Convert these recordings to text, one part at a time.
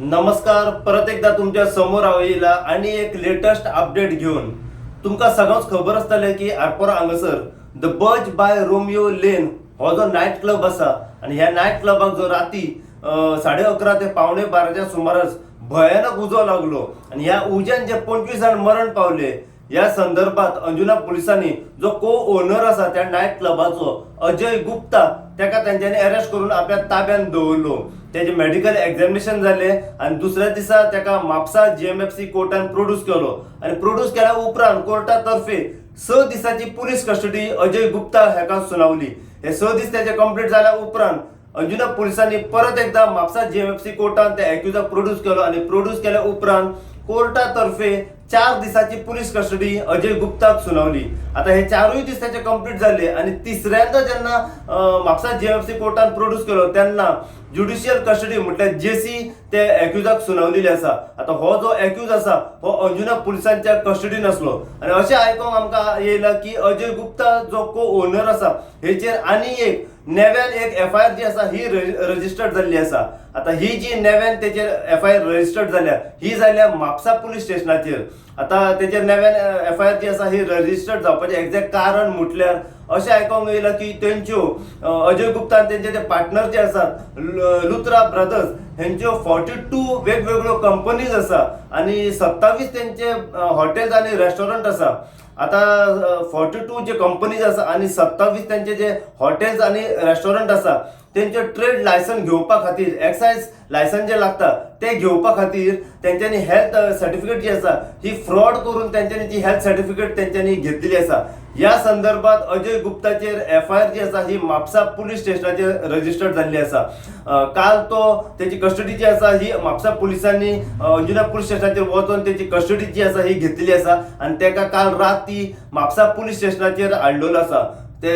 नमस्कार, परत एकदा तुमच्या समोर आयला आणि एक लेटेस्ट अपडेट घेऊन. तुमका सगळंच खबर असतले की आरपोरा हांगासर द बज बाय रोमियो लेन हो जो नाईट क्लब असा आणि ह्या नाईट क्लबाक जो राती 11:30 ते 11:15च्या सुमारास भयानक उजो लागलो आणि ह्या उज्यान जे 25 जण मरण पावले. या संदर्भात अंजुना पोलिसांनी जो को ओनर असा त्या नाईट क्लबाचो अजय गुप्ता त्याका त्यांच्यानी अरेस्ट करून आपल्या ताब्यात दवरलो. त्याचे मेडिकल एक्झामिनेशन झाले आणि दुसऱ्या दिसा त्याका म्हापसा जीएमएफसी कोर्टान प्रोड्यूस केलो आणि प्रोड्यूस केल्या उपरांत कोर्टातर्फे 6 दिसाची पोलीस कस्टडी अजय गुप्ता ह्याका सुनावली. हे 6 दिस त्याचे कंप्लीट झाल्या उपरांत अंजुना पोलिसांनी परत एकदा म्हापसा जीएमएफसी कोर्टान त्या एक्युजाक प्रोड्यूस केलो आणि प्रोड्यूस केल्या उपरांत कोर्टातर्फे 4 दिसाची पोलीस कस्टडी अजय गुप्ताक सुनावली. आता हे 4 दिस त्याचे कंप्लीट झाले आणि तिसऱ्यांदा ज्यांना म्हापसा जीएमएफसी कोर्टान प्रोड्यूस केलो त्यांना ज्युडिशियल कस्टडी म्हटल्यार जेसी ते एक्युजाक सुनावलेली असा. आता हो जो एक्यूज असा हो अंजुना पोलिसांच्या कस्टडीन असलो आणि अशें आयकोंक आमकां येयला की अजय गुप्ता जो को ओनर असा हेचेर आनी एक नव्यान एक एफआयआर जी असा ही रजिस्टर्ड झाली असा. आता ही जी नव्यान तेचेर एफआयआर रजिस्टर्ड झाल्या ही जाल्या म्हापसा पोलीस स्टेशनाचेर. आता तेचेर नव्यान एफआयआर जी असा ही रजिस्टर्ड जावपाचें एक्झॅक्ट कारण म्हटल्यार अशें आयकोंक येयला की तेंच्यो अजय गुप्ता आनी तेंचे ते पार्टनर जे आसात लुथरा ब्रदर्स हेंच्यो 42 वेगवेगळ्यो कंपनीज आसा आणि 27 तेंचे हॉटेल्स आणि रेस्टॉरंट आसा. आता 42 जे कंपनीज आसा आणि 27 त्यांचे जे हॉटेल्स आणि रेस्टॉरंट आसा त्यांचे ट्रेड लायसन घेवपा खातीर एक्सायज लायसन जे लागता ते घेवपा खातीर त्यांच्यानी हेल्थ सर्टिफिकेट जी आसा ही फ्रॉड करून त्यांच्यानी ती हेल्थ सर्टिफिकेट त्यांच्यानी घेतलेली आसा. या संदर्भात अजय गुप्ताचेर एफआयआर जी आसा ही म्हापसा पोलीस स्टेशनाचेर रजिस्टर्ड झाली आसा. काल तो त्याची कस्टडी जी आसा ही म्हापसा पोलिसांनी अंजुना पोलीस स्टेशनाचेर वचून त्याची कस्टडी जी आसा ही घेतलेली आसा आणि तेका काल राती म्हापसा पोलीस स्टेशनाचेर हाडलेलो आसा. ते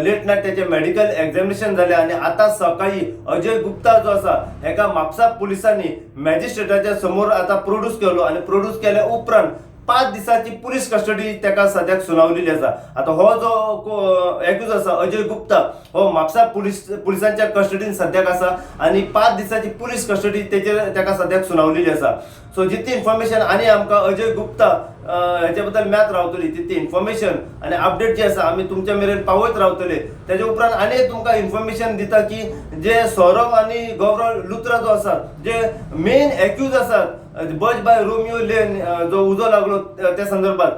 लेट नाईट त्याचे मेडिकल एक्झामिनेशन झाले आणि आता सकाळी अजय गुप्ता जो असा हेका म्हापसा पोलिसांनी मॅजिस्ट्रेटाच्या समोर आता प्रोड्यूस केलो आणि प्रोड्यूस केल्या उपरांत 5 दिसाची पोलीस कस्टडी त्याका सद्याक सुनावलेली आसा. आता हो जो एक्यूज असा अजय गुप्ता हो म्हापसा पोलिसांच्या कस्टडीन सद्याक आसा आणि 5 दिसाची पोलीस कस्टडी त्याका सद्याक सुनावलेली आसा. सो जितली इन्फॉर्मेशन आणि आमकां अजय गुप्ता ह्याच्या बद्दल मेळत रावतली तितली इन्फॉर्मेशन आणि अपडेट जी आसा आमी तुमच्या मेरेन पावयत रावतले. त्याच्या उपरांत आणि तुमकां इन्फॉर्मेशन दिता की जे सौरव आणि गौरव लुथरा जो आसा जे मेन एक्यूज आसात बज बाय रोमियो लेन जो उजो लागलो त्या संदर्भात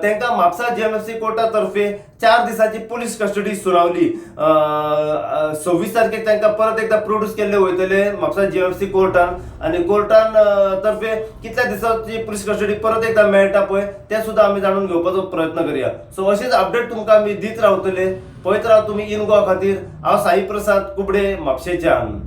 त्यांना म्हापसा जीएमएफसी कोर्टातर्फे 4 दिसाची पोलीस कस्टडी सुनावली. 26 तारखेक त्यांना परत एकदा प्रोड्यूस केले वयतले म्हापसा जीएमएफसी कोर्टान आणि कोर्टान तर्फे कितल्या दिसाची पोलीस कस्टडी परत एकदा मेळटा पळय ते सुद्धा आम्ही जाणून घेवपाचो प्रयत्न करूया. सो अशीच अपडेट तुमकां आमी दीत रावतले. पळयत राव तुम्ही इन गोवा खातीर. हांव साई प्रसाद कुबडे म्हापशेच्यान.